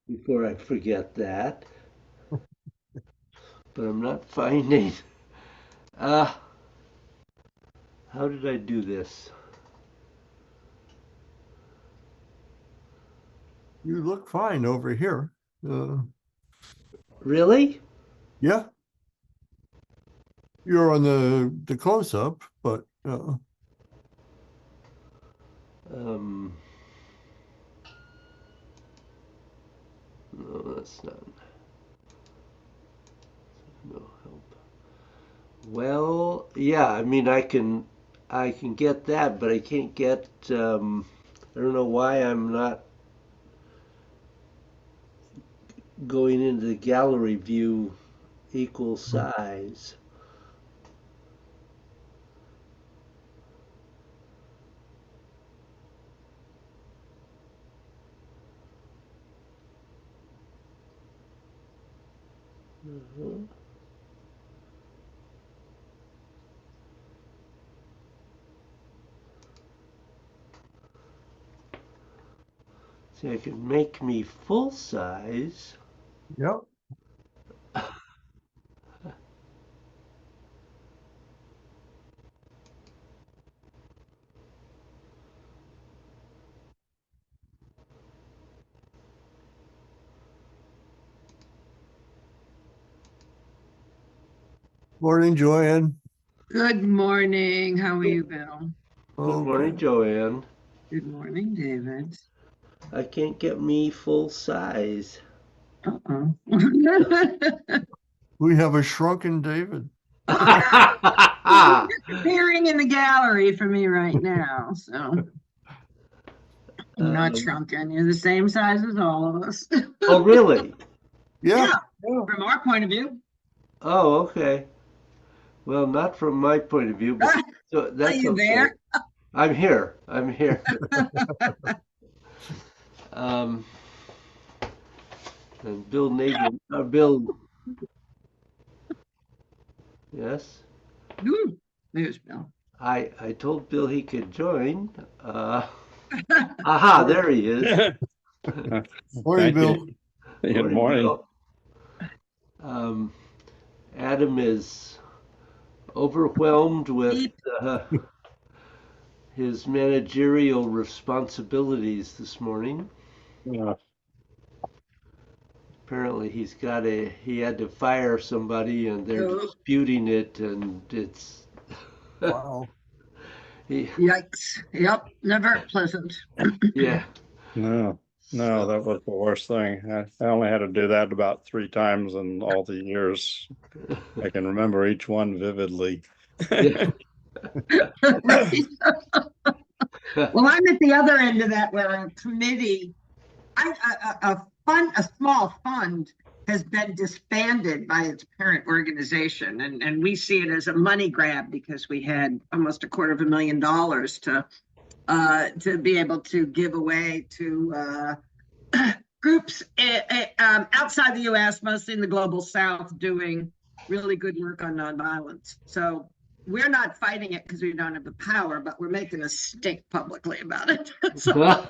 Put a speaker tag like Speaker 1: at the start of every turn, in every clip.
Speaker 1: before I forget that. But I'm not finding. Uh, how did I do this?
Speaker 2: You look fine over here.
Speaker 1: Really?
Speaker 2: Yeah, you're on the close up, but
Speaker 1: Um, no, that's not. No help. Well, yeah, I mean, I can get that, but I can't get. I don't know why I'm not going into the gallery view equal size. Mhm. See, I could make me full size.
Speaker 2: yep. Morning, Joanne.
Speaker 3: Good morning. How are you, Bill?
Speaker 1: Good morning,
Speaker 2: Okay.
Speaker 1: Joanne.
Speaker 3: Good morning, David.
Speaker 1: I can't get me full size.
Speaker 3: Uh-oh.
Speaker 2: We have a shrunken David.
Speaker 3: Well, you're appearing in the gallery for me right now, so you're not
Speaker 1: Um,
Speaker 3: shrunken. You're the same size as all of us.
Speaker 1: oh, really?
Speaker 2: Yeah,
Speaker 3: Yeah,
Speaker 2: yeah.
Speaker 3: from our point of view.
Speaker 1: Oh, okay. Well, not from my point of view, but so
Speaker 3: Are
Speaker 1: that's
Speaker 3: you
Speaker 1: okay.
Speaker 3: there?
Speaker 1: I'm here. I'm here. Um, and Bill Nagel, Bill, yes.
Speaker 3: Ooh, there's Bill.
Speaker 1: I told Bill he could join. Aha, there he is.
Speaker 2: Morning,
Speaker 4: Thank
Speaker 2: Bill.
Speaker 4: you. Good
Speaker 1: Morning,
Speaker 4: morning.
Speaker 1: Bill. Um, Adam is overwhelmed with
Speaker 3: Beep.
Speaker 1: his managerial responsibilities this morning.
Speaker 4: Yeah.
Speaker 1: Apparently, he had to fire somebody, and they're
Speaker 3: Oh,
Speaker 1: disputing it, and it's
Speaker 2: Wow.
Speaker 1: he,
Speaker 3: yikes. Yep, never pleasant.
Speaker 1: yeah.
Speaker 4: No, no,
Speaker 1: So
Speaker 4: that was the worst thing. I only had to do that about 3 times in all the years. I can remember each one vividly.
Speaker 1: yeah.
Speaker 3: Right. Well, I'm at the other end of that where a committee, a small fund has been disbanded by its parent organization. And we see it as a money grab because we had almost $250,000 to be able to give away to groups outside the US, mostly in the global South, doing really good work on nonviolence. So we're not fighting it because we don't have the power, but we're making a stink publicly about it. So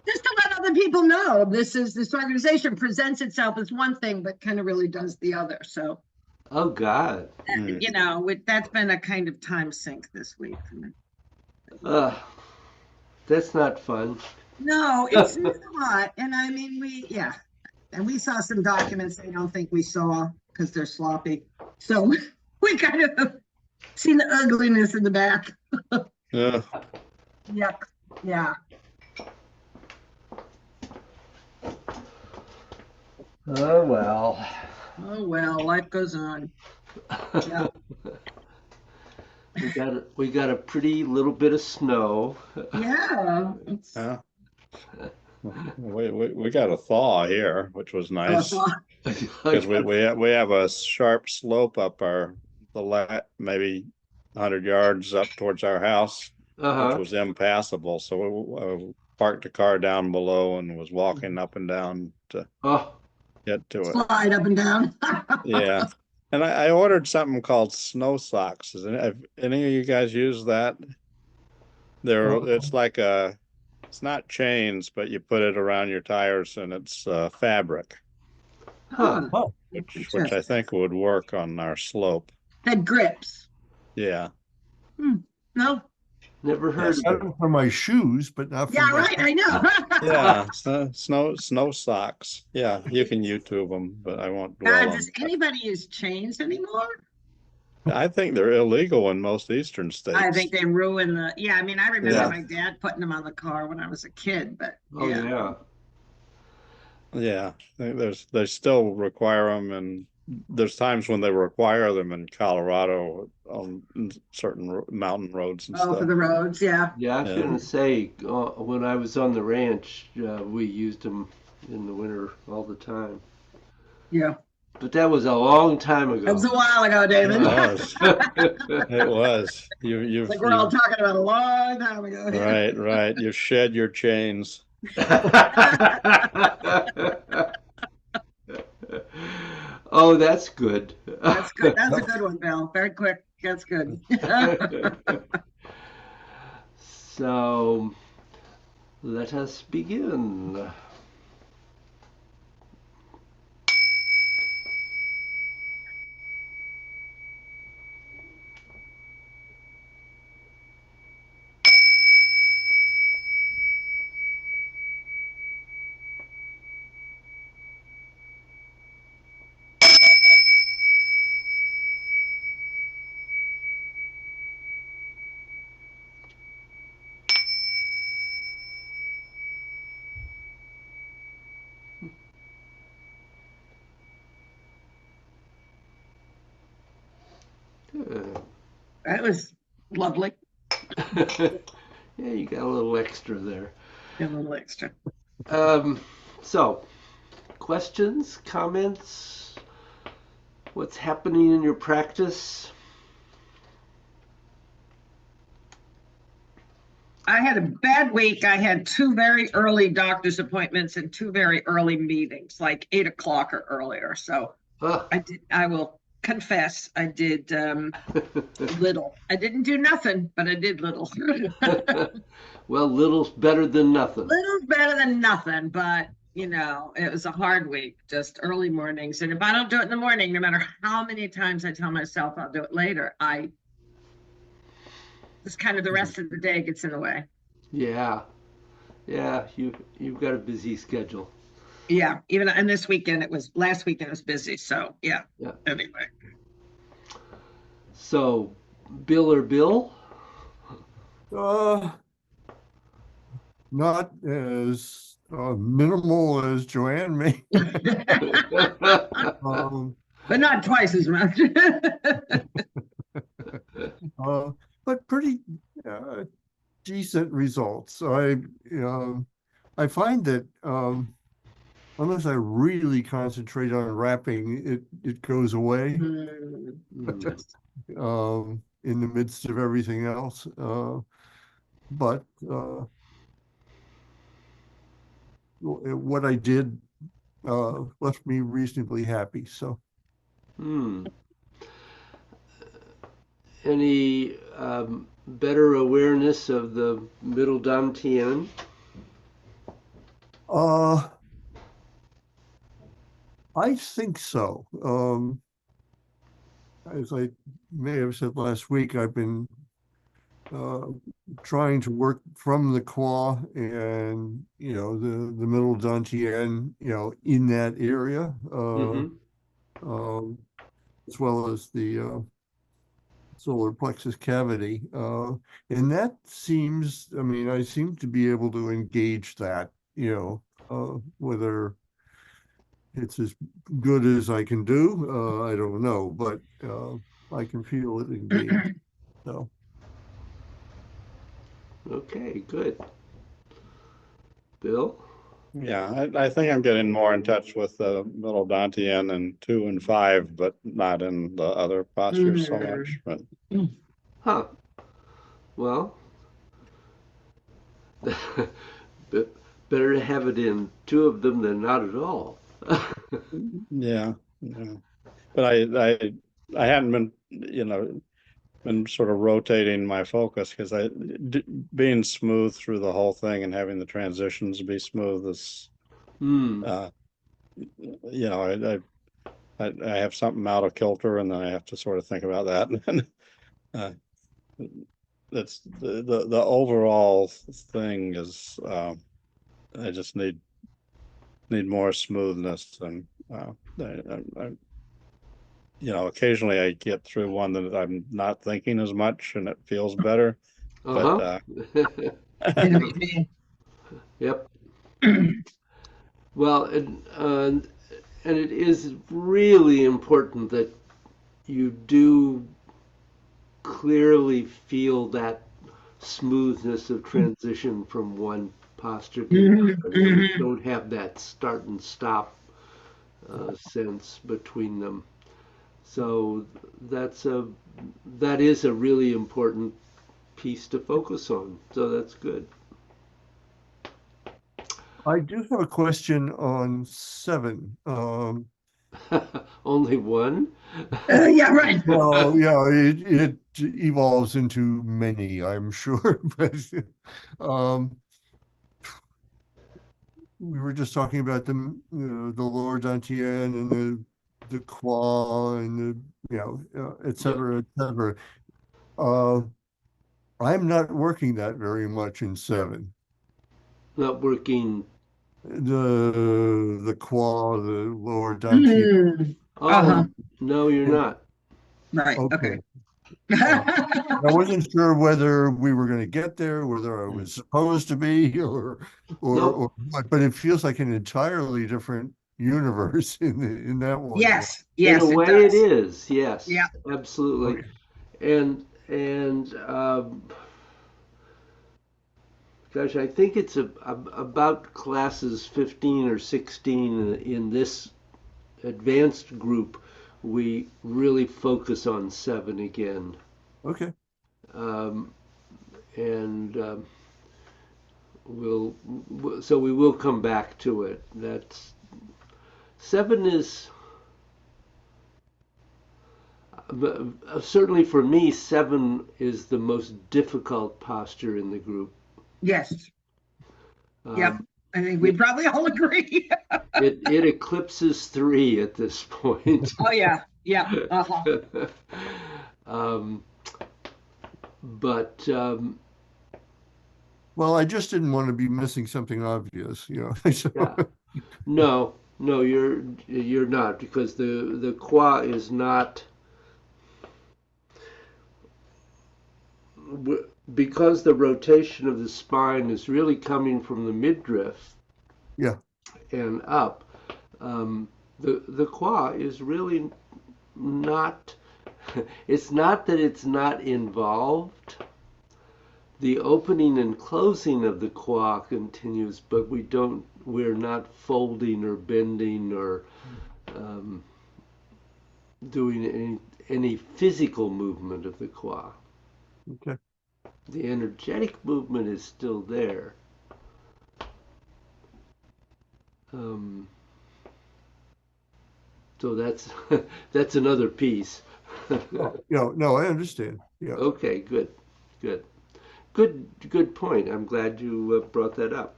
Speaker 3: just to let other people know, this organization presents itself as one thing, but kind of really does the other. So
Speaker 1: Oh God.
Speaker 4: Mm.
Speaker 3: that's been a kind of time sink this week for me.
Speaker 1: Uh, that's not fun.
Speaker 3: No, it's not. And I mean, and we saw some documents they don't think we saw because they're sloppy. So we kind of seen the ugliness in the back.
Speaker 4: Yeah.
Speaker 3: Yuck. Yeah.
Speaker 1: Oh well.
Speaker 3: Oh well, life goes on. Yeah.
Speaker 1: We got a pretty little bit of snow.
Speaker 3: Yeah. It's
Speaker 4: Yeah. We got a thaw here, which was nice
Speaker 3: uh,
Speaker 4: because we have a sharp slope up maybe 100 yards up towards our house, which
Speaker 1: Uh-huh.
Speaker 4: was impassable. So we parked the car down below and was walking up and down to
Speaker 1: Oh,
Speaker 4: get to it.
Speaker 3: slide up and down.
Speaker 4: Yeah. And I ordered something called snow socks. Have any of you guys use that?
Speaker 2: Uh,
Speaker 4: It's like a It's not chains, but you put it around your tires and it's fabric,
Speaker 1: Huh.
Speaker 2: Oh,
Speaker 4: which I think would work on our slope.
Speaker 3: That grips.
Speaker 4: Yeah.
Speaker 3: No?
Speaker 1: Never heard
Speaker 2: got
Speaker 1: of
Speaker 2: it for my shoes, but not for
Speaker 3: Yeah,
Speaker 2: my.
Speaker 3: right, I know.
Speaker 4: Yeah, snow socks. Yeah, you can YouTube them, but I won't dwell
Speaker 3: God,
Speaker 4: on
Speaker 3: does
Speaker 4: that.
Speaker 3: anybody use chains anymore?
Speaker 4: I think they're illegal in most eastern states.
Speaker 3: I think they ruin the, yeah, I mean, I remember
Speaker 1: Yeah.
Speaker 3: my dad putting them on the car when I was a kid, but
Speaker 1: it. Oh, yeah.
Speaker 4: Yeah, they still require them, and there's times when they require them in Colorado on certain mountain roads and
Speaker 3: Oh, for
Speaker 4: stuff.
Speaker 3: the roads, yeah.
Speaker 1: Yeah, I was
Speaker 4: Yeah.
Speaker 1: gonna say, when I was on the ranch, we used them in the winter all the time.
Speaker 3: Yeah.
Speaker 1: But that was a long time
Speaker 3: That was
Speaker 1: ago.
Speaker 3: a while ago, David.
Speaker 4: It was. It was. You've
Speaker 3: Like we're all talking about a long time ago.
Speaker 4: right. You shed your chains.
Speaker 1: Oh, that's good.
Speaker 3: That's good. That's a good one, Bill. Very quick. That's good.
Speaker 1: So, let us begin.
Speaker 3: That was lovely.
Speaker 1: Yeah, you got a little extra there.
Speaker 3: A little extra.
Speaker 1: So, questions, comments? What's happening in your practice?
Speaker 3: I had a bad week. I had 2 very early doctor's appointments and 2 very early meetings, like 8 o'clock or earlier. So
Speaker 1: Huh.
Speaker 3: I will confess, I did little. I didn't do nothing, but I did little.
Speaker 1: Well, little's better than nothing.
Speaker 3: Little's better than nothing, but it was a hard week, just early mornings. And if I don't do it in the morning, no matter how many times I tell myself I'll do it later, just kind of the rest of the day gets in the way.
Speaker 1: Yeah, you've got a busy schedule.
Speaker 3: Yeah, even and last weekend it was busy. So yeah. Anyway.
Speaker 1: So, Bill or Bill?
Speaker 2: Not as minimal as Joanne may.
Speaker 3: But not twice as much.
Speaker 2: But pretty decent results. I find that unless I really concentrate on wrapping, it goes away in the midst of everything else. But what I did left me reasonably happy. So.
Speaker 1: Any better awareness of the Middle Dantian?
Speaker 2: I think so. As I may have said last week, I've been trying to work from the claw and the Middle Dantian, in that area, as well as the solar plexus cavity, and that seems. I mean, I seem to be able to engage that. Whether it's as good as I can do, I don't know, but I can feel it engaged. So.
Speaker 1: Okay, good. Bill?
Speaker 4: Yeah, I think I'm getting more in touch with the Middle Dantian and 2 and 5, but not in the other postures so much. But
Speaker 1: Huh. Well, better to have it in 2 of them than not at all.
Speaker 4: yeah. But I hadn't been, been sort of rotating my focus because being smooth through the whole thing and having the transitions be smooth is,
Speaker 1: Hmm.
Speaker 4: you know, I have something out of kilter, and then I have to sort of think about that. And uh, that's the overall thing is, I just need more smoothness, and you know, occasionally I get through one that I'm not thinking as much, and it feels better. But
Speaker 1: Uh-huh.
Speaker 3: I know what you mean.
Speaker 1: Yep. Well, and it is really important that you do clearly feel that smoothness of transition from one posture to the
Speaker 3: Mhm,
Speaker 1: other. So you
Speaker 3: mhm.
Speaker 1: don't have that start and stop sense between them. So that's a that is a really important piece to focus on. So that's good.
Speaker 2: I do have a question on 7.
Speaker 1: Only one?
Speaker 3: Yeah, right.
Speaker 2: Well, yeah, it evolves into many, I'm sure, but um, we were just talking about the lower dantian and the qua and et
Speaker 1: Yep.
Speaker 2: cetera, et cetera. Uh, I'm not working that very much in 7.
Speaker 1: Not working.
Speaker 2: The qua, the lower dantian.
Speaker 3: Mm. Uh-huh.
Speaker 1: Oh, no, you're
Speaker 2: And,
Speaker 1: not.
Speaker 3: Right. Okay.
Speaker 2: okay. Uh, I wasn't sure whether we were going to get there, whether I was supposed to be, or
Speaker 1: Nope.
Speaker 2: what. But it feels like an entirely different universe in that one.
Speaker 3: Yes.
Speaker 1: In a
Speaker 3: Yes, it
Speaker 1: way, it
Speaker 3: does.
Speaker 1: is.
Speaker 3: Yeah.
Speaker 1: Yes, absolutely.
Speaker 2: Okay.
Speaker 1: And gosh, I think it's about classes 15 or 16 in this advanced group. We really focus on 7 again.
Speaker 2: Okay.
Speaker 1: Um, and we'll so we will come back to it. That's 7 is certainly for me. 7 is the most difficult posture in the group.
Speaker 3: Yes. Yep.
Speaker 1: Um,
Speaker 3: I think we
Speaker 1: it,
Speaker 3: probably all agree.
Speaker 1: it eclipses 3 at this point.
Speaker 3: Oh yeah. Yeah. Uh-huh.
Speaker 1: um, but
Speaker 2: Well, I just didn't want to be missing something obvious, So,
Speaker 1: yeah, no, no, you're not, because the qua is not, because the rotation of the spine is really coming from the midriff
Speaker 2: yeah.
Speaker 1: and up. Um, the qua is really not. It's not that it's not involved. The opening and closing of the qua continues, but we're not folding or bending or um, doing any physical movement of the qua.
Speaker 2: Okay.
Speaker 1: The energetic movement is still there. Um, so that's that's another piece.
Speaker 2: Oh, no, I understand. Yeah.
Speaker 1: Okay, good, good, good point. I'm glad you brought that up.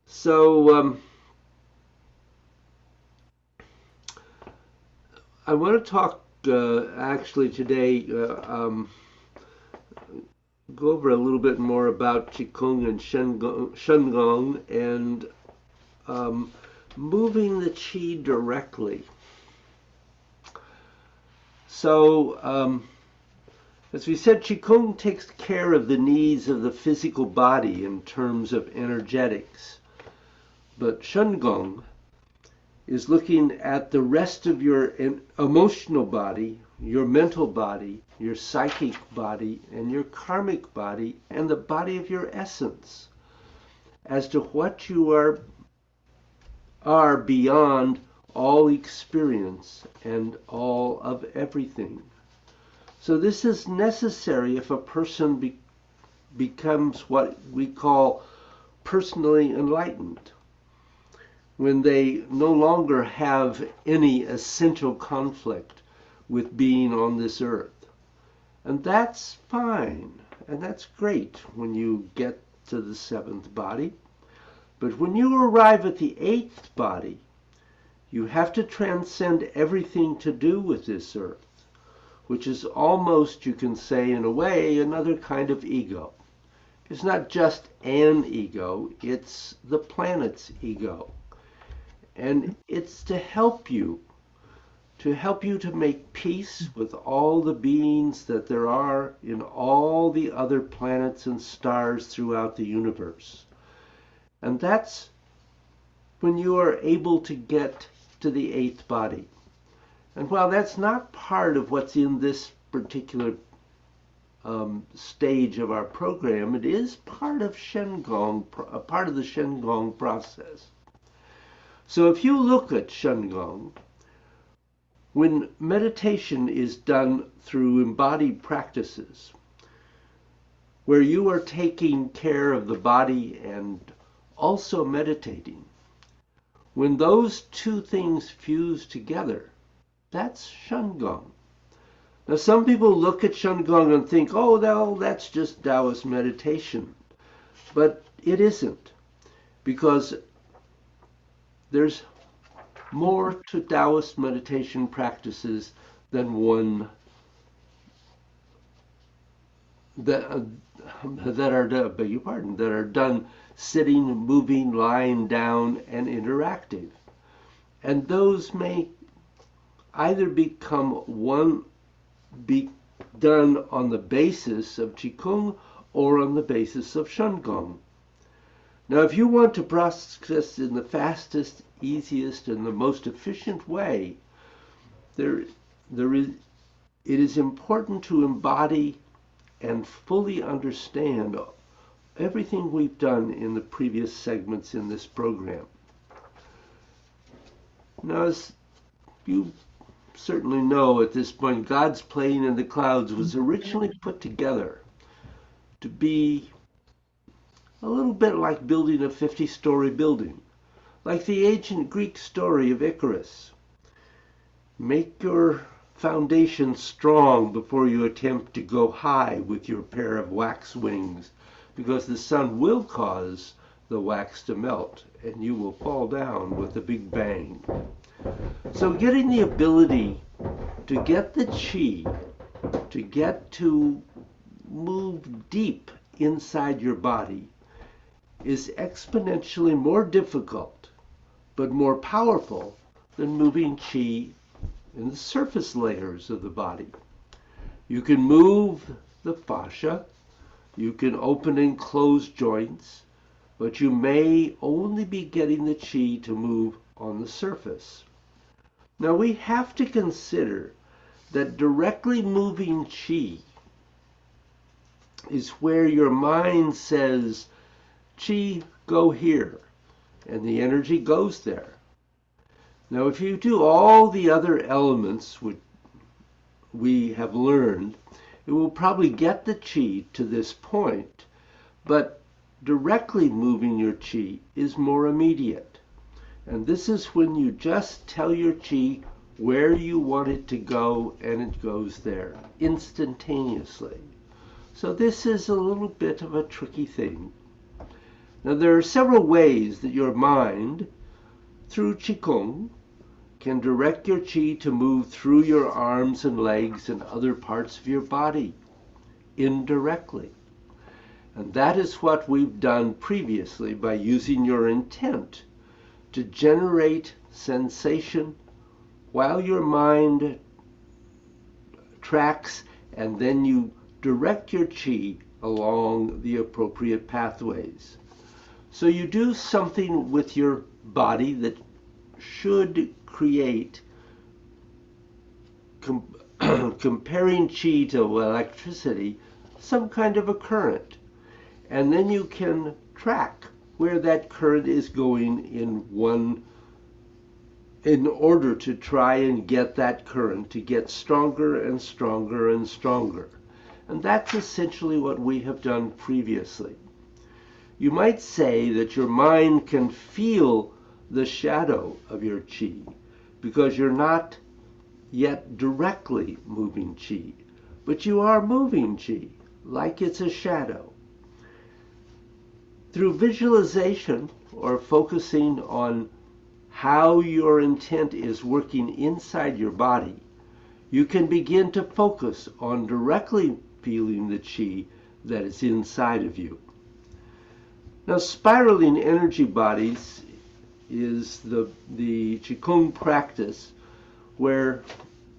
Speaker 1: So I want to talk actually today. Go over a little bit more about Qigong and Shengong and um, moving the Qi directly. So, as we said, Qigong takes care of the needs of the physical body in terms of energetics. But Shengong is looking at the rest of your emotional body, your mental body, your psychic body, and your karmic body, and the body of your essence, as to what you are beyond all experience and all of everything. So this is necessary if a person becomes what we call personally enlightened, when they no longer have any essential conflict with being on this earth. And that's fine, and that's great when you get to the seventh body. But when you arrive at the eighth body, you have to transcend everything to do with this earth, which is almost, you can say in a way, another kind of ego. It's not just an ego, it's the planet's ego. And it's to help you to make peace with all the beings that there are in all the other planets and stars throughout the universe. And that's when you are able to get to the eighth body. And while that's not part of what's in this particular stage of our program, it is part of Shengong, a part of the Shengong process. So if you look at Shengong, when meditation is done through embodied practices, where you are taking care of the body and also meditating, when those two things fuse together, that's Shengong. Now, some people look at Shengong and think, oh, well, that's just Taoist meditation. But it isn't, because there's more to Taoist meditation practices than one that are done, beg your pardon, that are done sitting, moving, lying down, and interactive. And those may either be done on the basis of Qigong or on the basis of Shengong. Now, if you want to process in the fastest, easiest, and the most efficient way, it is important to embody and fully understand everything we've done in the previous segments in this program. Now, as you certainly know at this point, God's plane in the clouds was originally put together to be a little bit like building a 50-story building, like the ancient Greek story of Icarus. Make your foundation strong before you attempt to go high with your pair of wax wings, because the sun will cause the wax to melt and you will fall down with a big bang. So getting the ability to get the qi, to get to move deep inside your body, is exponentially more difficult, but more powerful than moving qi in the surface layers of the body. You can move the fascia, you can open and close joints, but you may only be getting the qi to move on the surface. Now we have to consider that directly moving qi is where your mind says, qi, go here, and the energy goes there. Now, if you do all the other elements which we have learned, it will probably get the qi to this point, but directly moving your qi is more immediate. And this is when you just tell your qi where you want it to go, and it goes there instantaneously. So this is a little bit of a tricky thing. Now, there are several ways that your mind, through Qigong, can direct your qi to move through your arms and legs and other parts of your body indirectly. And that is what we've done previously by using your intent to generate sensation while your mind tracks, and then you direct your qi along the appropriate pathways. So you do something with your body that should create, comparing qi to electricity, some kind of a current. And then you can track where that current is going in order to try and get that current to get stronger and stronger and stronger. And that's essentially what we have done previously. You might say that your mind can feel the shadow of your qi because you're not yet directly moving qi, but you are moving qi, like it's a shadow. Through visualization or focusing on how your intent is working inside your body, you can begin to focus on directly feeling the qi that is inside of you. Now, spiraling energy bodies is the Qigong practice where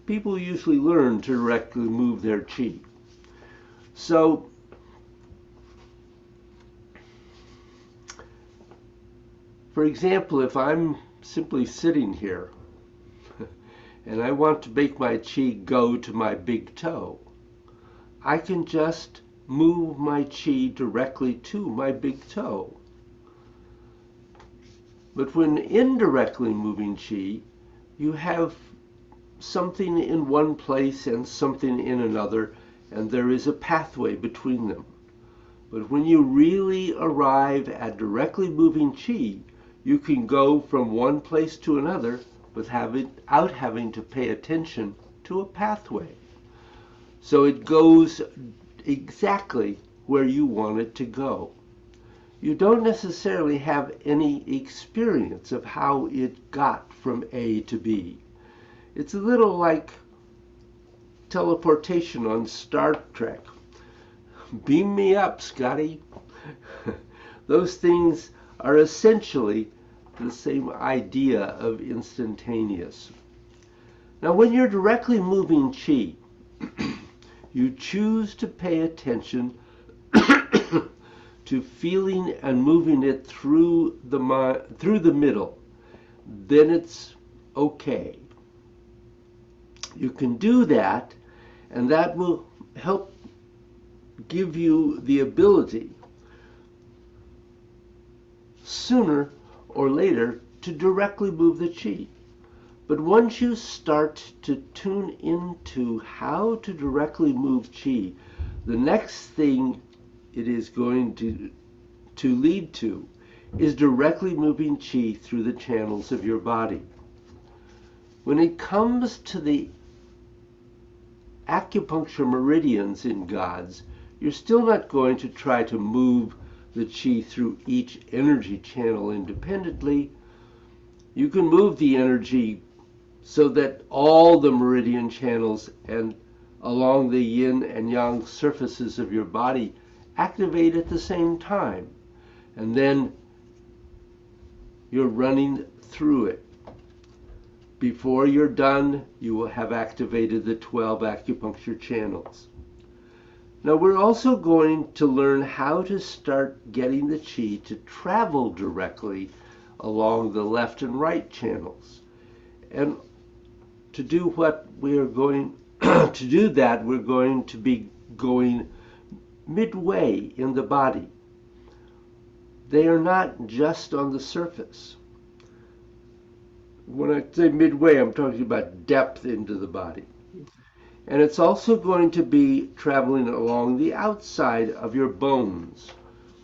Speaker 1: people usually learn to directly move their qi. So, for example, if I'm simply sitting here and I want to make my qi go to my big toe, I can just move my qi directly to my big toe. But when indirectly moving qi, you have something in one place and something in another, and there is a pathway between them. But when you really arrive at directly moving qi, you can go from one place to another without having to pay attention to a pathway. So it goes exactly where you want it to go. You don't necessarily have any experience of how it got from A to B. It's a little like teleportation on Star Trek. Beam me up, Scotty. Those things are essentially the same idea of instantaneous. Now, when you're directly moving qi, you choose to pay attention to feeling and moving it through the middle. Then it's okay. You can do that, and that will help give you the ability sooner or later to directly move the qi. But once you start to tune into how to directly move qi, the next thing it is going to lead to is directly moving qi through the channels of your body. When it comes to the acupuncture meridians in Gods, you're still not going to try to move the qi through each energy channel independently. You can move the energy so that all the meridian channels and along the yin and yang surfaces of your body activate at the same time. And then you're running through it. Before you're done, you will have activated the 12 acupuncture channels. Now, we're also going to learn how to start getting the qi to travel directly along the left and right channels. And to do what we are going to do that, we're going to be going midway in the body. They are not just on the surface. When I say midway, I'm talking about depth into the body. And it's also going to be traveling along the outside of your bones,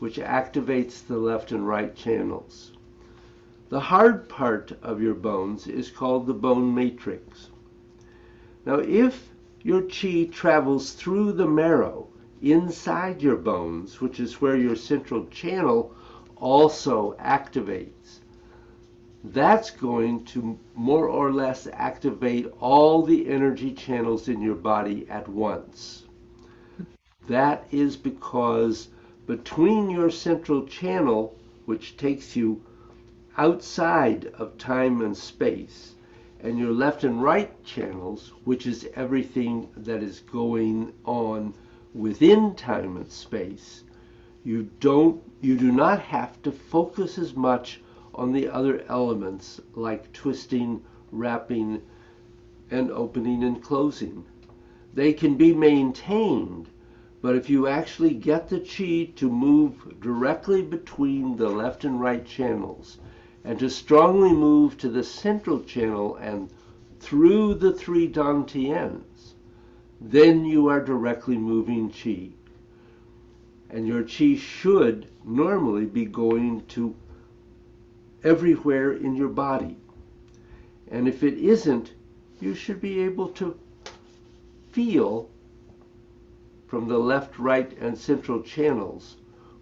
Speaker 1: which activates the left and right channels. The hard part of your bones is called the bone matrix. Now, if your qi travels through the marrow inside your bones, which is where your central channel also activates, that's going to more or less activate all the energy channels in your body at once. That is because between your central channel, which takes you outside of time and space, and your left and right channels, which is everything that is going on within time and space, you do not have to focus as much on the other elements like twisting, wrapping, and opening and closing. They can be maintained, but if you actually get the qi to move directly between the left and right channels, and to strongly move to the central channel and through the 3 dantians, then you are directly moving qi. And your qi should normally be going to everywhere in your body. And if it isn't, you should be able to feel from the left, right, and central channels,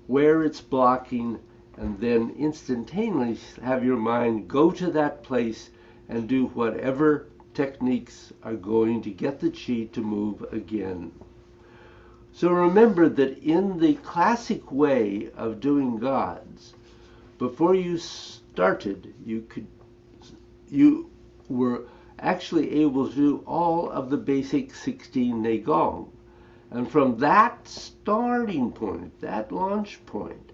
Speaker 1: where it's blocking, and then instantaneously have your mind go to that place and do whatever techniques are going to get the chi to move again. So remember that in the classic way of doing gods, before you started, you were actually able to do all of the basic 16 Neigong. And from that starting point, that launch point,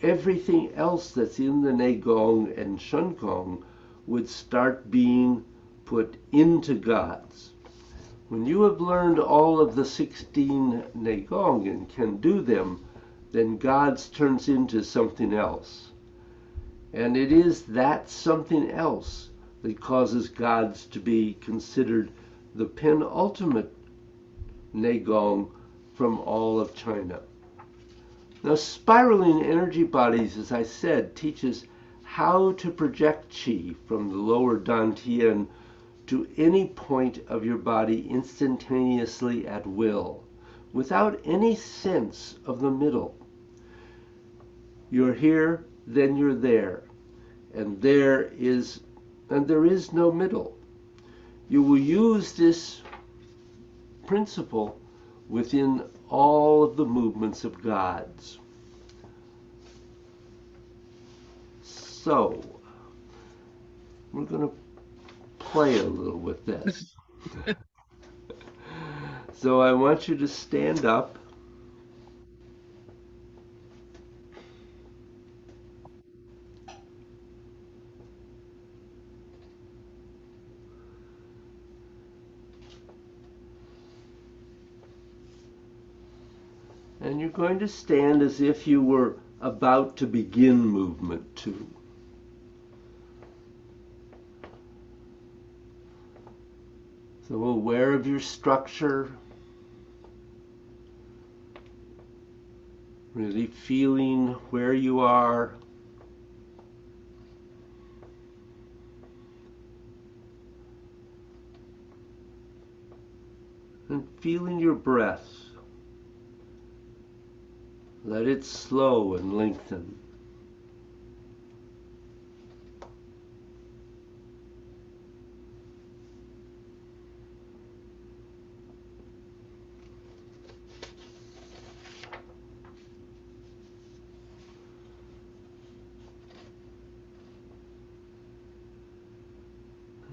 Speaker 1: everything else that's in the Neigong and Shengong would start being put into gods. When you have learned all of the 16 Neigong and can do them, then gods turns into something else. And it is that something else that causes gods to be considered the penultimate Neigong from all of China. Now, spiraling energy bodies, as I said, teaches how to project qi from the lower dantian to any point of your body instantaneously at will, without any sense of the middle. You're here, then you're there, and there is no middle. You will use this principle within all of the movements of gods. So, we're going to play a little with this. So I want you to stand up. And you're going to stand as if you were about to begin movement 2. So aware of your structure, really feeling where you are. And feeling your breath. Let it slow and lengthen.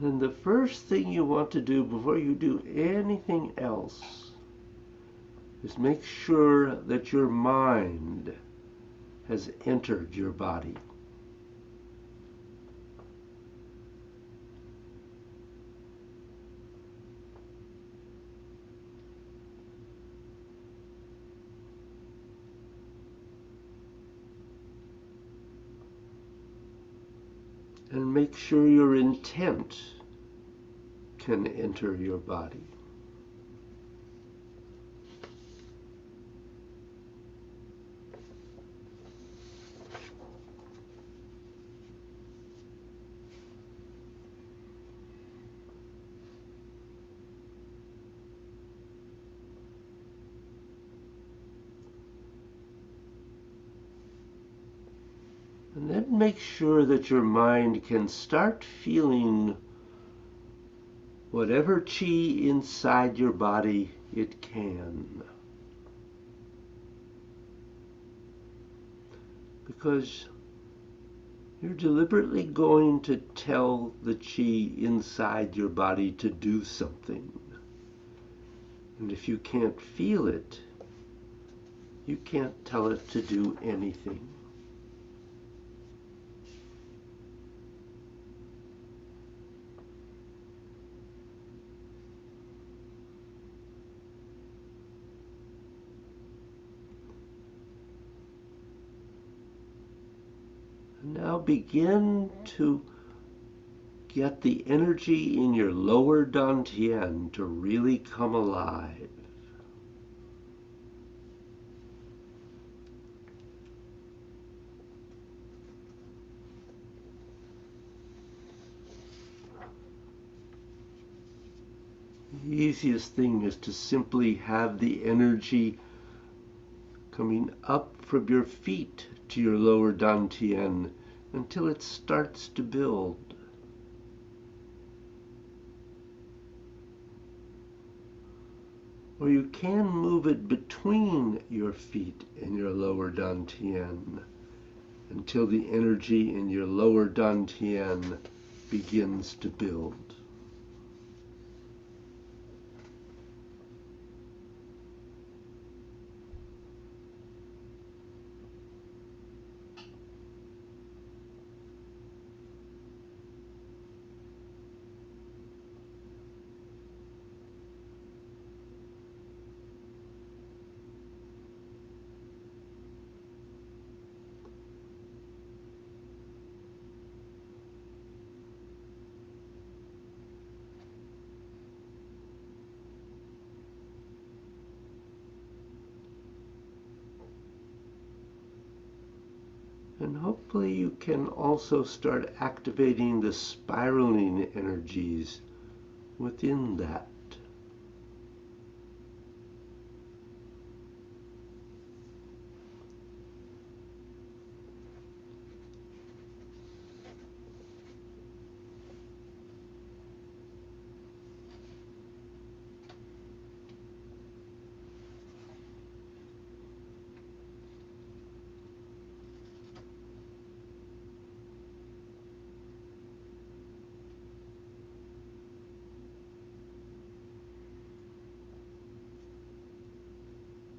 Speaker 1: And the first thing you want to do before you do anything else is make sure that your mind has entered your body. And make sure your intent can enter your body. And then make sure that your mind can start feeling whatever chi inside your body it can. Because you're deliberately going to tell the chi inside your body to do something. And if you can't feel it, you can't tell it to do anything. Now begin to get the energy in your lower dantian to really come alive. The easiest thing is to simply have the energy coming up from your feet to your lower dantian until it starts to build. Or you can move it between your feet and your lower dantian until the energy in your lower dantian begins to build. And hopefully you can also start activating the spiraling energies within that.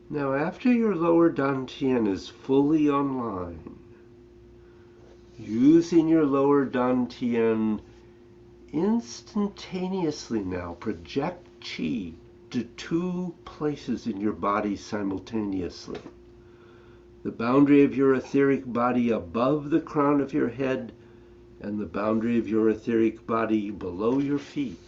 Speaker 1: Now, after your lower dantian is fully online, using your lower dantian instantaneously now, project chi to two places in your body simultaneously. The boundary of your etheric body above the crown of your head and the boundary of your etheric body below your feet.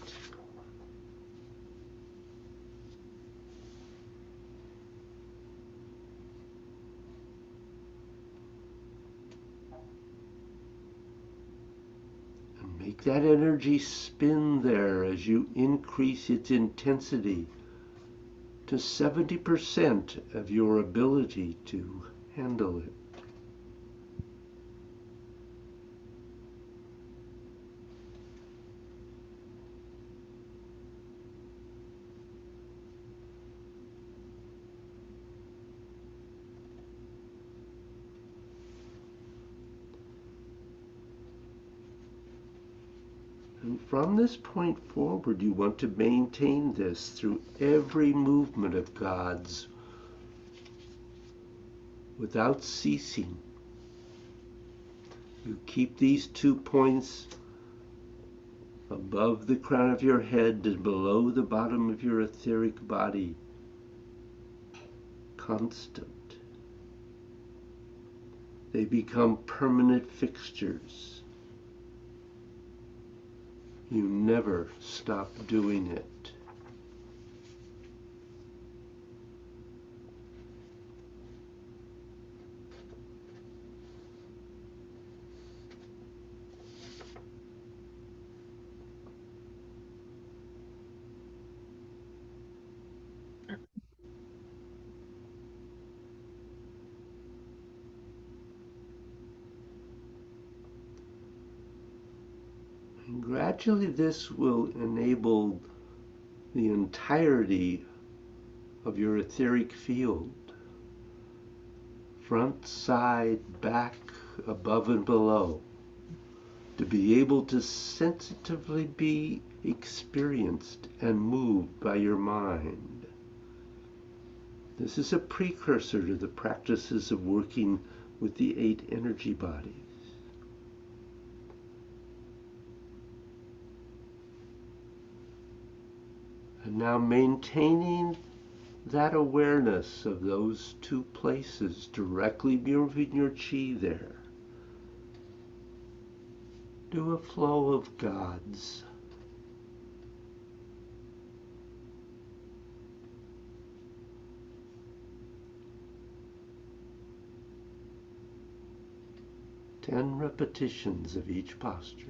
Speaker 1: And make that energy spin there as you increase its intensity to 70% of your ability to handle it. And from this point forward, you want to maintain this through every movement of God's without ceasing. You keep these 2 points above the crown of your head and below the bottom of your etheric body constant. They become permanent fixtures. You never stop doing it. And gradually this will enable the entirety of your etheric field, front, side, back, above and below, to be able to sensitively be experienced and moved by your mind. This is a precursor to the practices of working with the 8 energy bodies. And now maintaining that awareness of those 2 places, directly moving your chi there. Do a flow of God's. Ten repetitions of each posture.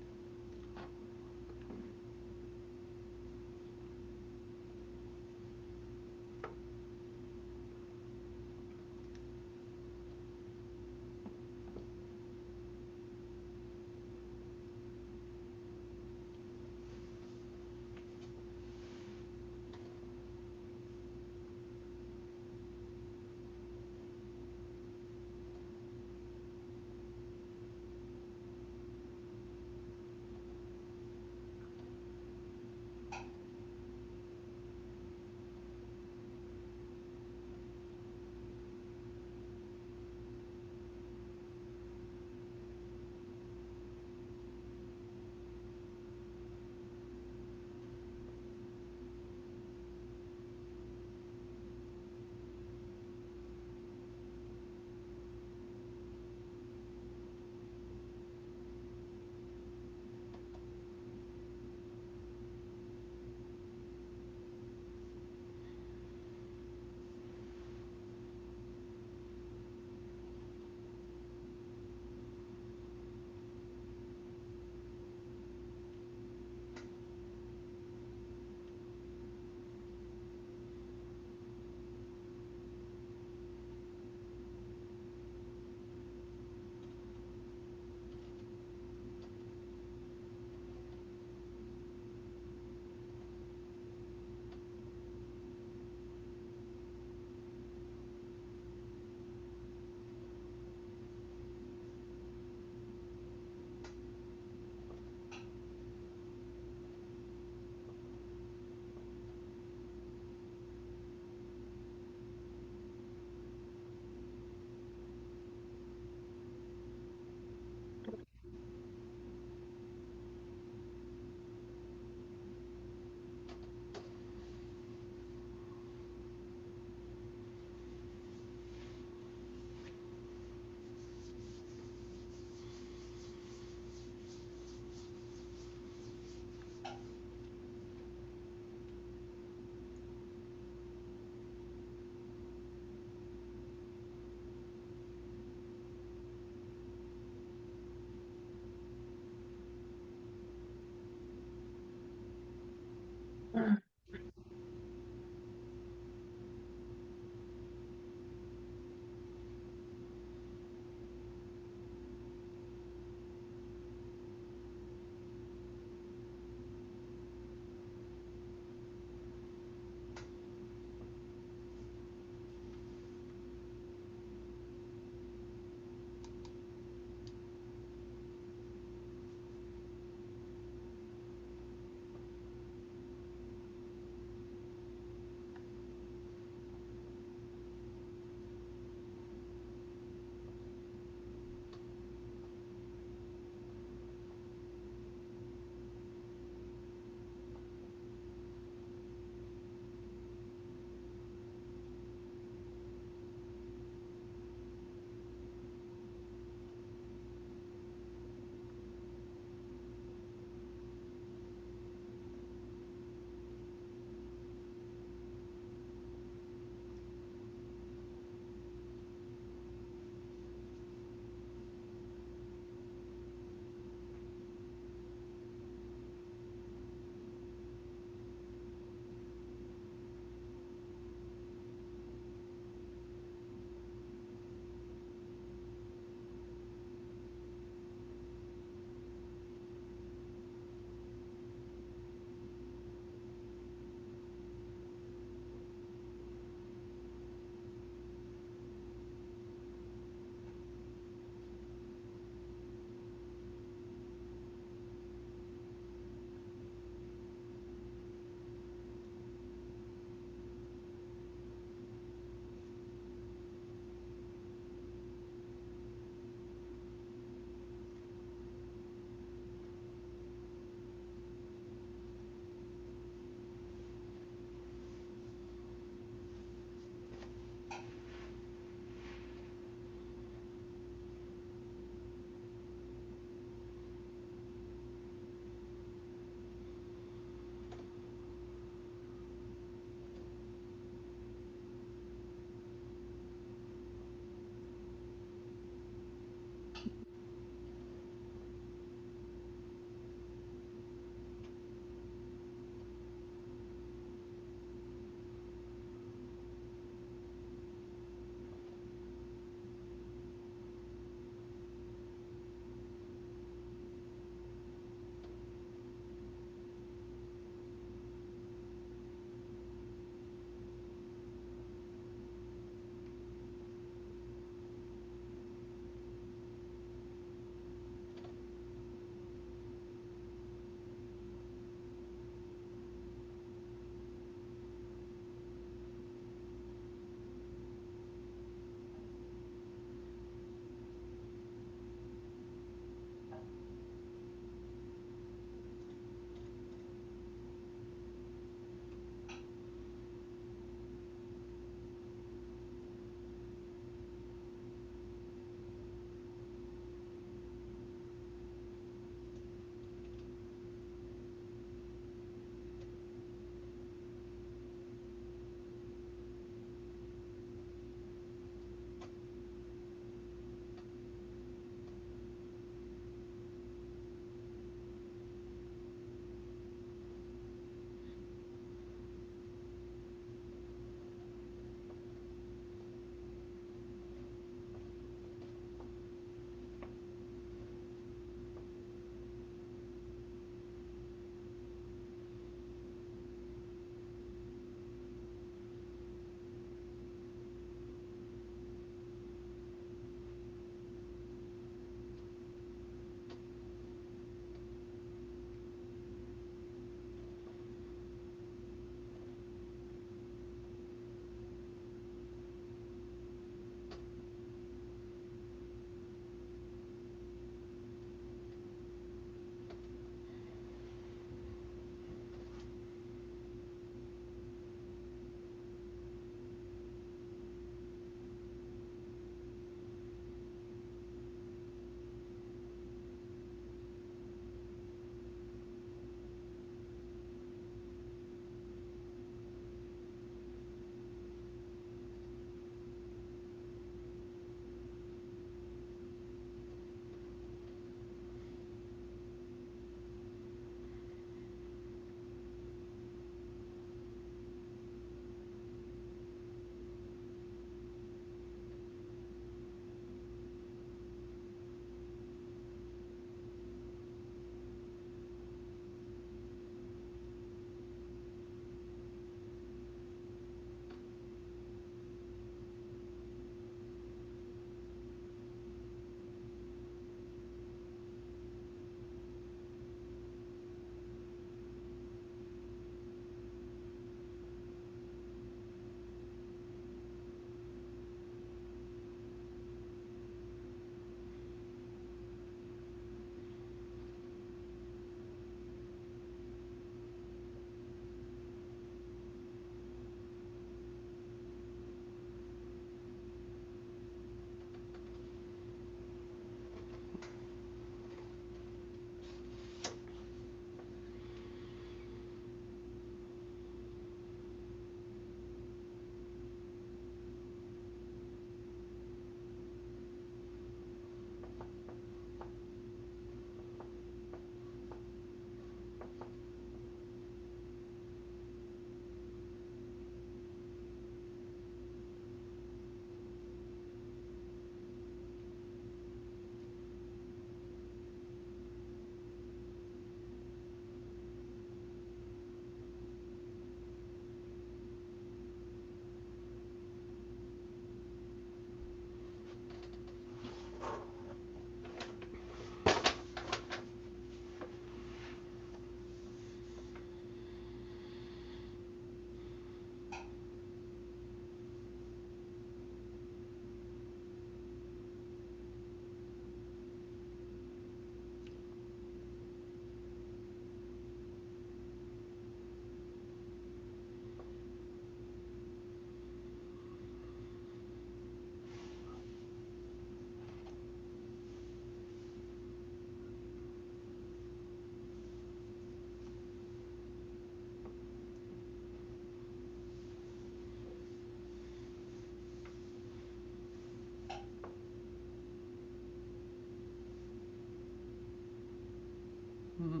Speaker 1: Hmm.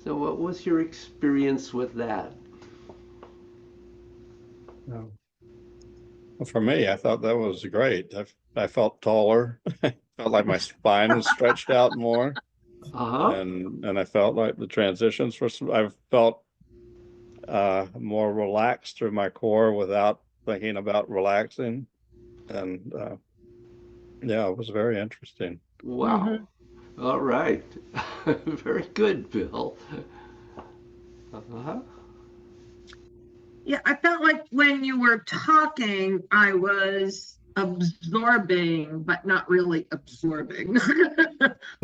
Speaker 1: So, what was your experience with that?
Speaker 4: Well, for me, I thought that was great. I felt taller. Felt like my spine was stretched out more,
Speaker 1: Uh huh.
Speaker 4: and I felt like the transitions were. I felt more relaxed through my core without thinking about relaxing, and yeah, it was very interesting.
Speaker 1: Wow. All right. Very good, Bill. Uh-huh.
Speaker 3: Yeah, I felt like when you were talking, I was absorbing, but not really absorbing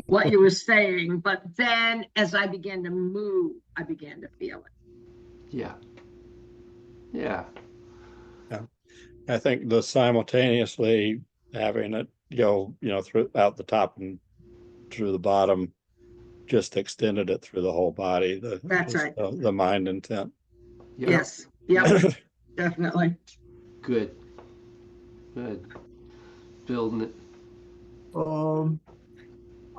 Speaker 3: what you were saying. But then as I began to move, I began to feel it.
Speaker 1: Yeah. Yeah.
Speaker 4: Yeah, I think the simultaneously having it go, throughout the top and through the bottom just extended it through the whole body. The
Speaker 3: That's
Speaker 4: just
Speaker 3: right.
Speaker 4: the mind intent.
Speaker 1: Yep.
Speaker 3: Yes. Yep. Definitely.
Speaker 1: Good. Good. Bill.
Speaker 2: Um,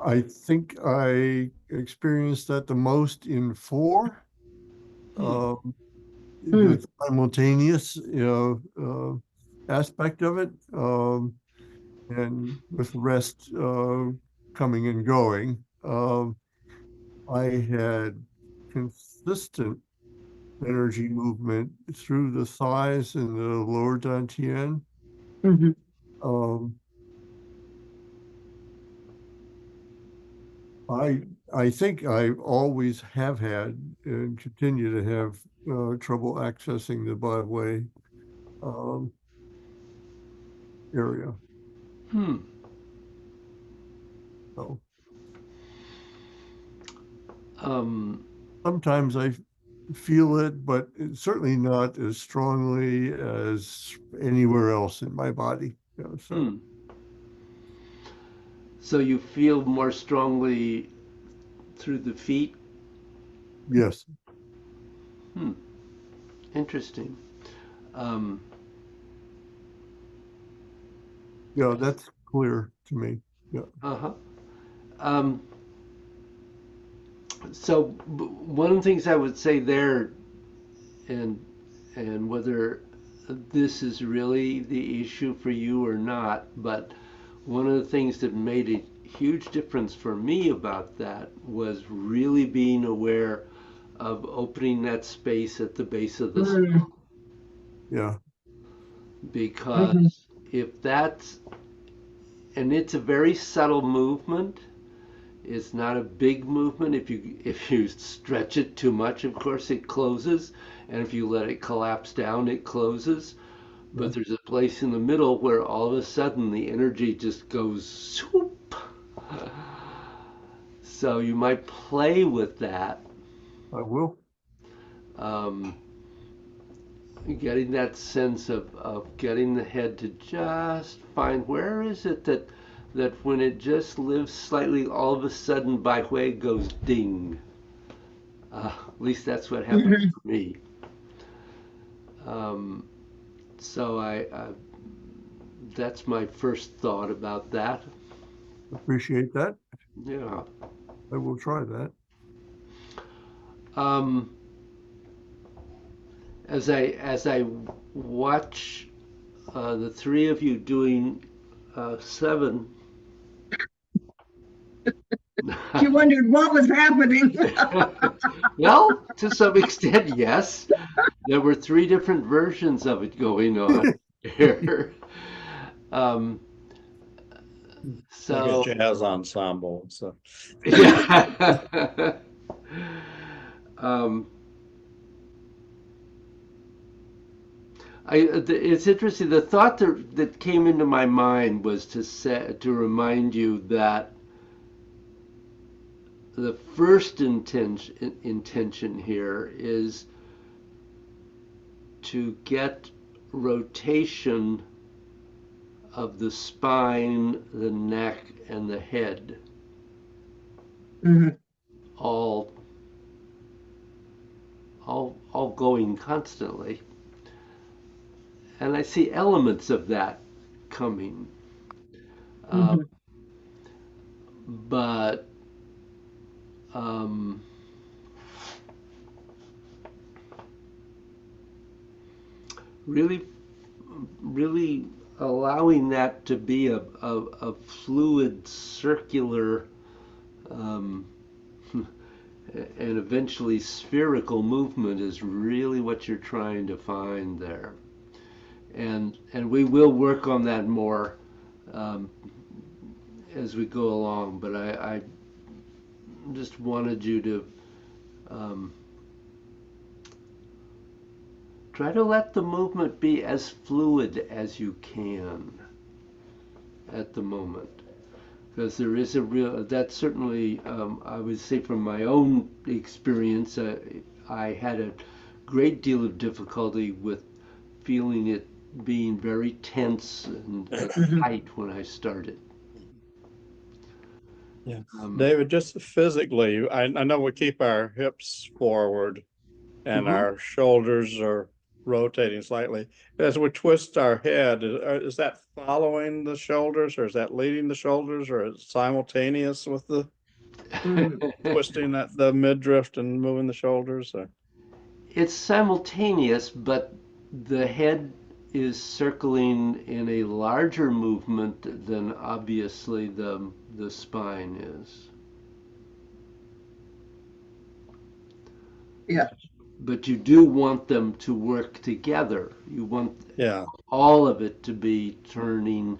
Speaker 2: I think I experienced that the most in four.
Speaker 1: Hmm.
Speaker 2: Um,
Speaker 3: Hmm.
Speaker 2: the simultaneous, aspect of it, and with the rest coming and going. I had consistent energy movement through the thighs and the lower dantian.
Speaker 3: Mhm.
Speaker 2: Um, I I think I always have had and continue to have trouble accessing the byway um, area.
Speaker 1: Hmm.
Speaker 2: So
Speaker 1: Um,
Speaker 2: sometimes I feel it, but it's certainly not as strongly as anywhere else in my body. So
Speaker 1: hmm. So you feel more strongly through the feet?
Speaker 2: yes,
Speaker 1: Hmm. Interesting. Um,
Speaker 2: yeah, that's clear to me. Yeah.
Speaker 1: uh-huh. Um, so one of the things I would say there, and whether this is really the issue for you or not, but one of the things that made a huge difference for me about that was really being aware of opening that space at the base of the
Speaker 3: Mm.
Speaker 1: skull.
Speaker 2: Yeah.
Speaker 3: Mhm.
Speaker 1: Because if that's, and it's a very subtle movement, it's not a big movement. If you stretch it too much, of course it closes, and if you let it collapse down, it closes.
Speaker 2: Yeah.
Speaker 1: But there's a place in the middle where all of a sudden the energy just goes swoop. So you might play with that,
Speaker 2: I will.
Speaker 1: um, getting that sense of getting the head to just find where is it that when it just lives slightly, all of a sudden by way goes ding. At least that's what happens
Speaker 3: Mhm.
Speaker 1: for me. Um, so that's my first thought about that.
Speaker 2: Appreciate that.
Speaker 1: Yeah.
Speaker 2: I will try that.
Speaker 1: Um, as I watch the three of you doing seven,
Speaker 3: You wondered what was happening.
Speaker 1: well, to some extent, yes. There were three different versions of it going on here. Um,
Speaker 4: Like a
Speaker 1: so,
Speaker 4: jazz ensemble. So
Speaker 1: yeah. um, it's interesting. The thought that came into my mind was to remind you that the first intention here is to get rotation of the spine, the neck, and the head.
Speaker 3: Mhm.
Speaker 1: all all going constantly. And I see elements of that coming. Uh,
Speaker 3: Mhm.
Speaker 1: but um, really, really allowing that to be a fluid, circular, um, and eventually spherical movement is really what you're trying to find there. And we will work on that more um, as we go along. But I just wanted you to um, try to let the movement be as fluid as you can at the moment. Because there is a real, that's certainly, I would say from my own experience, I had a great deal of difficulty with feeling it being very tense and
Speaker 3: Mhm.
Speaker 1: tight when I started.
Speaker 4: Yeah.
Speaker 1: Um,
Speaker 4: David, just physically, I know we keep our hips forward and
Speaker 1: mhm.
Speaker 4: our shoulders are rotating slightly. As we twist our head, is that following the shoulders or is that leading the shoulders or is it simultaneous with the
Speaker 3: Mhm.
Speaker 4: twisting that the midriff and moving the shoulders? Or?
Speaker 1: It's simultaneous, but the head is circling in a larger movement than obviously the spine is.
Speaker 3: Yeah.
Speaker 1: But you do want them to work together. You want
Speaker 4: Yeah.
Speaker 1: all of it to be turning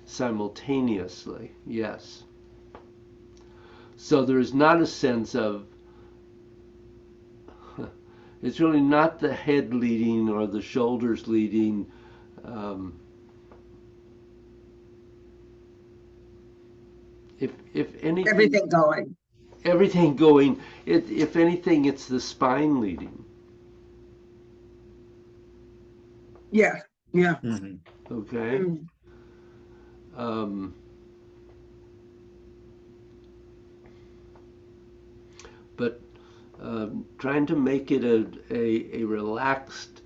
Speaker 1: simultaneously. Yes. So there's not a sense of it's really not the head leading or the shoulders leading. Um, if anything,
Speaker 3: Everything going.
Speaker 1: everything going. If anything, it's the spine leading.
Speaker 3: Yeah. Yeah.
Speaker 4: Mhm.
Speaker 1: Okay.
Speaker 3: Mm.
Speaker 1: Um, but trying to make it a relaxed,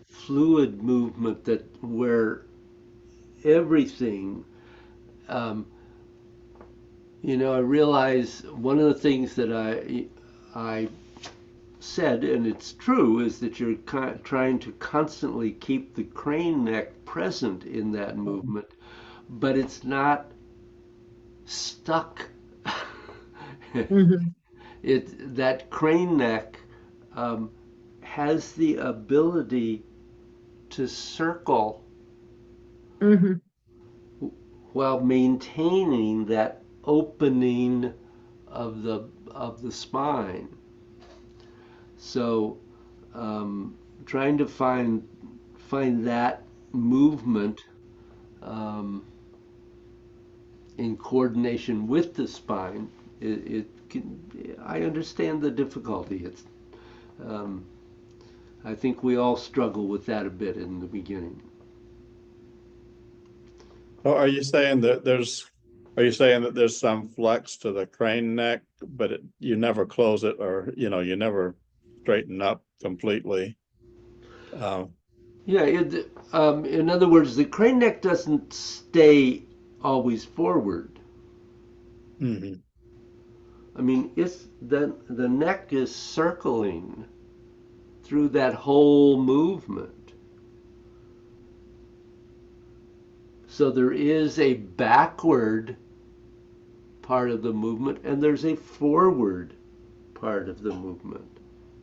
Speaker 1: fluid movement that where everything, um, I realize one of the things that I said, and it's true, is that you're trying to constantly keep the crane neck present in that movement, but it's not stuck.
Speaker 3: Mhm.
Speaker 1: That crane neck um, has the ability to circle
Speaker 3: Mhm.
Speaker 1: while maintaining that opening of the spine. So, trying to find that movement um, in coordination with the spine, it can. I understand the difficulty. Um, I think we all struggle with that a bit in the beginning.
Speaker 4: Or are you saying that there's some flex to the crane neck, but you never close it or, you never straighten up completely? Um,
Speaker 1: Yeah, in other words, the crane neck doesn't stay always forward.
Speaker 4: mhm.
Speaker 1: I mean, it's the neck is circling through that whole movement. So there is a backward part of the movement and there's a forward part of the movement,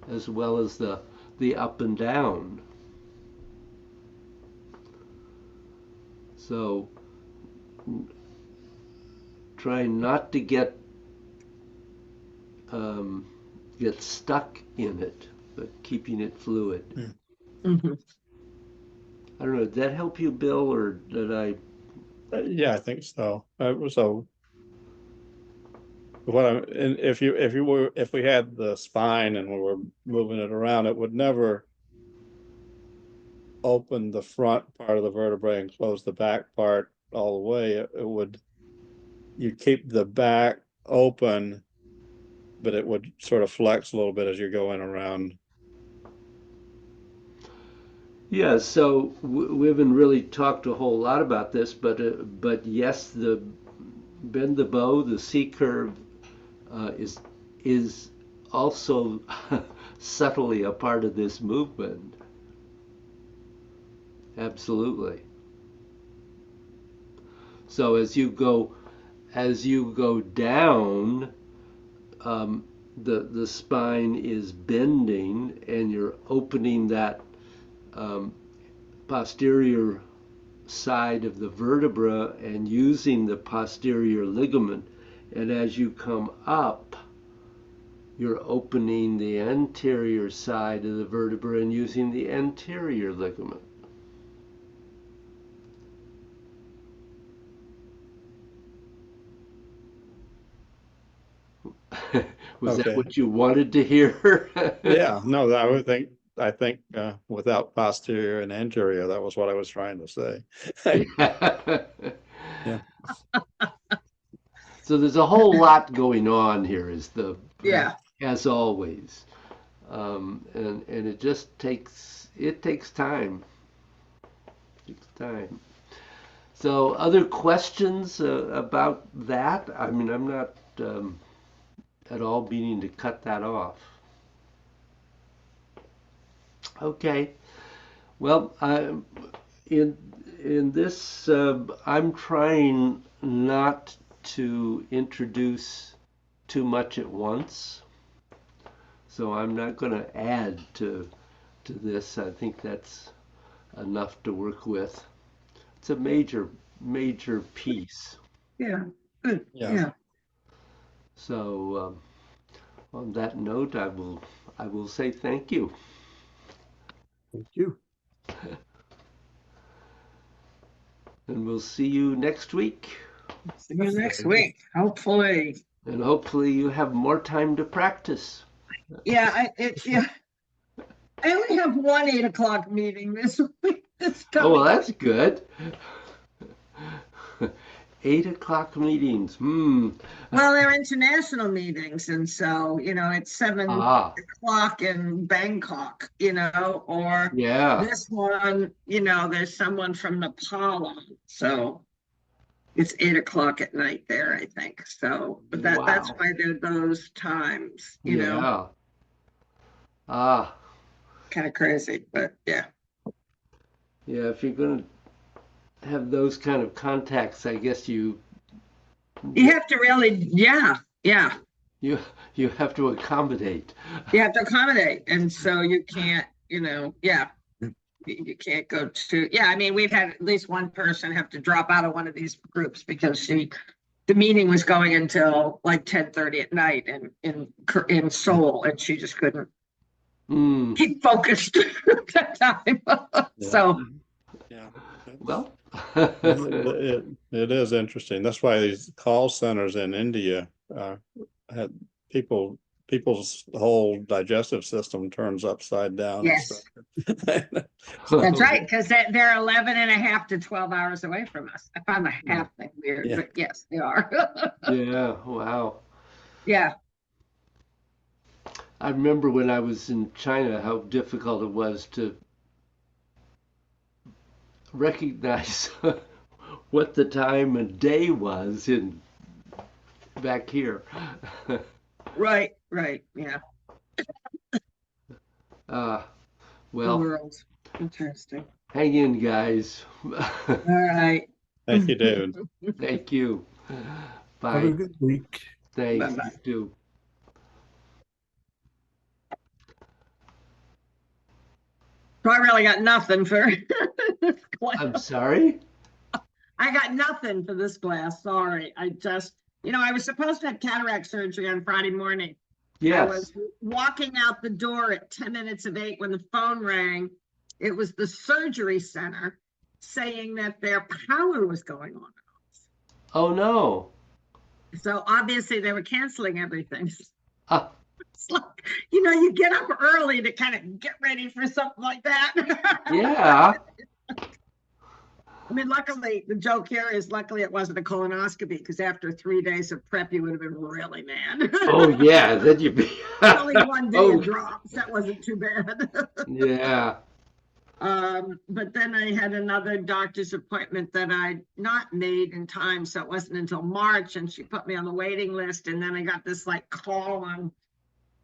Speaker 1: as well as the up and down. So trying not to um, get stuck in it, but keeping it fluid.
Speaker 4: Mm.
Speaker 3: Mhm.
Speaker 1: I don't know. Did that help you, Bill, or did I?
Speaker 4: Yeah, I think so. So and if we had the spine and we were moving it around, it would never open the front part of the vertebrae and close the back part all the way. It would, you keep the back open it would sort of flex a little bit as you're going around.
Speaker 1: Yeah, so we haven't really talked a whole lot about this, but yes, the bend the bow, the C curve is also subtly a part of this movement. Absolutely. So as you go down, the spine is bending, and you're opening that posterior side of the vertebra and using the posterior ligament. And as you come up, you're opening the anterior side of the vertebra and using the anterior ligament. Was that
Speaker 4: Okay.
Speaker 1: what you wanted to hear?
Speaker 4: Yeah, no, I think without posterior and anterior, that was what I was trying to say. Yeah.
Speaker 1: So there's a whole lot going on here,
Speaker 3: Yeah.
Speaker 1: as always, and it just takes time. It takes time. So other questions about that? I mean, I'm not at all meaning to cut that off. Okay. Well, in this, I'm trying not to introduce too much at once, so I'm not going to add to this. I think that's enough to work with. It's a major piece.
Speaker 3: Yeah. Good.
Speaker 4: Yeah.
Speaker 3: Yeah.
Speaker 1: So on that note, I will say thank you.
Speaker 2: Thank you.
Speaker 1: And we'll see you next week.
Speaker 3: See you next week, hopefully.
Speaker 1: And hopefully you have more time to practice.
Speaker 3: Yeah, yeah. I only have one 8 o'clock meeting this week.
Speaker 1: Oh, well, that's good. 8 o'clock meetings.
Speaker 3: Well, they're international meetings, and so it's 7 o'clock in Bangkok, or
Speaker 1: Yeah.
Speaker 3: this one, there's someone from Nepal on, so it's 8 o'clock at night there, I think. So, but that's why they're those times,
Speaker 1: Yeah.
Speaker 3: kind of crazy, but yeah.
Speaker 1: Yeah, if you're going to have those kind of contacts, I guess you
Speaker 3: have to really, yeah.
Speaker 1: You have to accommodate.
Speaker 3: You have to accommodate, and so you can't, yeah. You can't go to, yeah, I mean, we've had at least one person have to drop out of one of these groups because the meeting was going until like 10:30 at night in Seoul, and she just couldn't keep focused at that time.
Speaker 4: Yeah.
Speaker 3: So,
Speaker 4: Yeah.
Speaker 1: Well,
Speaker 4: it is interesting. That's why these call centers in India had people's whole digestive system turns upside down.
Speaker 3: yes, that's right, because they're 11 and a half to 12 hours away from us. I found the half thing weird,
Speaker 4: Yeah.
Speaker 3: but yes, they are.
Speaker 1: Yeah, wow.
Speaker 3: Yeah.
Speaker 1: I remember when I was in China how difficult it was to recognize what the time of day was back here.
Speaker 3: Right, yeah.
Speaker 1: Well,
Speaker 3: The world. Interesting.
Speaker 1: hang in, guys.
Speaker 3: All right.
Speaker 4: Thank you, dude.
Speaker 1: Thank you. Bye.
Speaker 2: Have a good week.
Speaker 1: Thanks.
Speaker 3: Bye-bye.
Speaker 1: You too.
Speaker 3: So I really got nothing for this class.
Speaker 1: I'm sorry?
Speaker 3: I got nothing for this class. Sorry. I just, I was supposed to have cataract surgery on Friday morning. I was
Speaker 1: Yes.
Speaker 3: walking out the door at 10 minutes of 8 when the phone rang. It was the surgery center saying that their power was going on.
Speaker 1: Oh, no.
Speaker 3: So obviously they were canceling everything.
Speaker 1: Ah,
Speaker 3: It's like, you get up early to kind of get ready for something like that.
Speaker 1: yeah.
Speaker 3: I mean, luckily, the joke here is luckily it wasn't a colonoscopy because after 3 days of prep, you would have been really mad.
Speaker 1: Oh yeah, then you'd be.
Speaker 3: Only one day
Speaker 1: Oh
Speaker 3: of drops. That wasn't too bad.
Speaker 1: yeah.
Speaker 3: But then I had another doctor's appointment that I'd not made in time, so it wasn't until March, and she put me on the waiting list. And then I got this like call on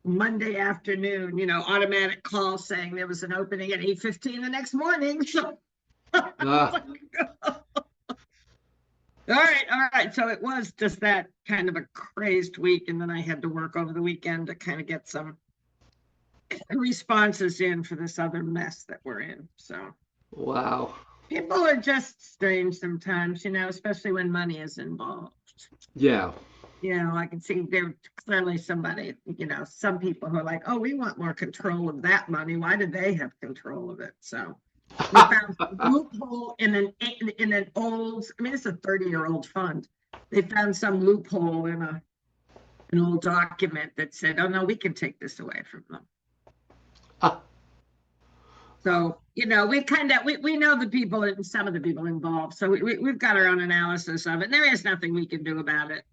Speaker 3: Monday afternoon, automatic call saying there was an opening at 8:15 the next morning. So,
Speaker 1: Ah,
Speaker 3: all right. So it was just that kind of a crazed week, and then I had to work over the weekend to kind of get some responses in for this other mess that we're in. So
Speaker 1: wow.
Speaker 3: people are just strange sometimes, especially when money is involved.
Speaker 1: Yeah.
Speaker 3: I can see there's clearly somebody, some people who are like, oh, we want more control of that money. Why do they have control of it? So we found a loophole in an old, I mean, it's a 30-year-old fund. They found some loophole in an old document that said, oh no, we can take this away from them.
Speaker 1: Ah,
Speaker 3: So, we know the people and some of the people involved. So we've got our own analysis of it. And there is nothing we can do about it,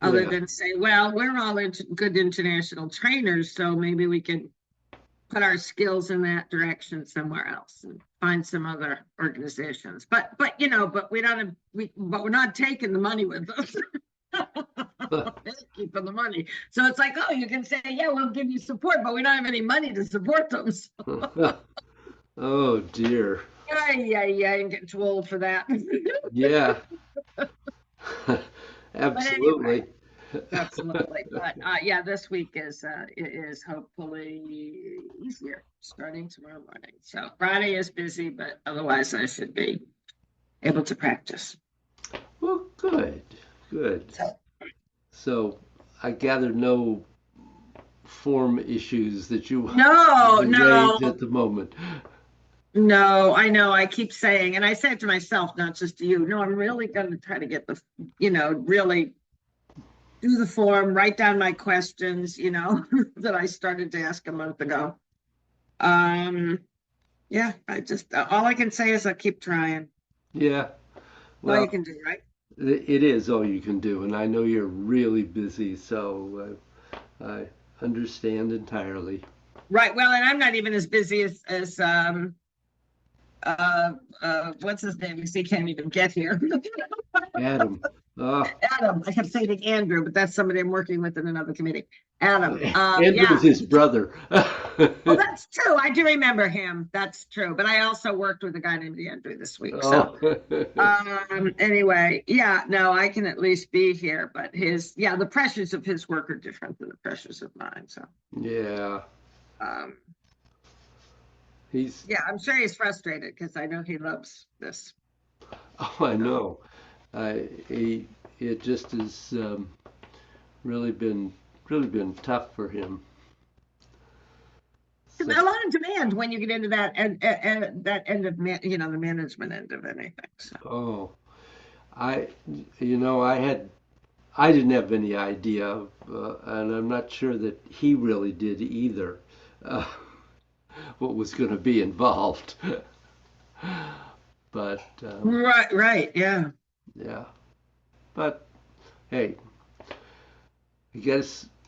Speaker 3: other
Speaker 1: Yeah.
Speaker 3: than say, well, we're all good international trainers. So maybe we can put our skills in that direction somewhere else and find some other organizations. But we don't have, but we're not taking the money with us. They're keeping the money. So it's like, oh, you can say, yeah, we'll give you support, but we don't have any money to support them. So,
Speaker 1: oh dear.
Speaker 3: yeah, I'm getting too old for that.
Speaker 1: Yeah.
Speaker 3: But
Speaker 1: Absolutely.
Speaker 3: absolutely. But yeah, this week is hopefully easier starting tomorrow morning. So Friday is busy, but otherwise I should be able to practice.
Speaker 1: Well, good. Good.
Speaker 3: So,
Speaker 1: So I gather no form issues that you
Speaker 3: no,
Speaker 1: raised at the moment.
Speaker 3: no, I know. I keep saying, and I say it to myself, not just to you. No, I'm really going to try to get really do the form, write down my questions, that I started to ask a month ago. Yeah, all I can say is I keep trying.
Speaker 1: Yeah.
Speaker 3: All you
Speaker 1: Well,
Speaker 3: can do, right?
Speaker 1: it is all you can do, and I know you're really busy, so I understand entirely.
Speaker 3: Right. Well, and I'm not even as busy as what's his name? Because he can't even get here.
Speaker 1: Adam. Ah,
Speaker 3: Adam. I kept saying Andrew, but that's somebody I'm working with in another committee. Adam. Yeah.
Speaker 1: Andrew's his brother.
Speaker 3: Oh, that's true. I do remember him. That's true. But I also worked with a guy named Andrew this week. So anyway, yeah, no, I can at least be here. But the pressures of his work are different than the pressures of mine. So
Speaker 1: Yeah. He's.
Speaker 3: yeah, I'm sure he's frustrated because I know he loves this.
Speaker 1: Oh, I know. It just has really been tough for him.
Speaker 3: A lot of demand when you get into that and that end of the management end of anything. So
Speaker 1: Oh, I, I didn't have any idea, and I'm not sure that he really did either, uh, what was going to be involved. But
Speaker 3: right, yeah.
Speaker 1: yeah, but hey, I guess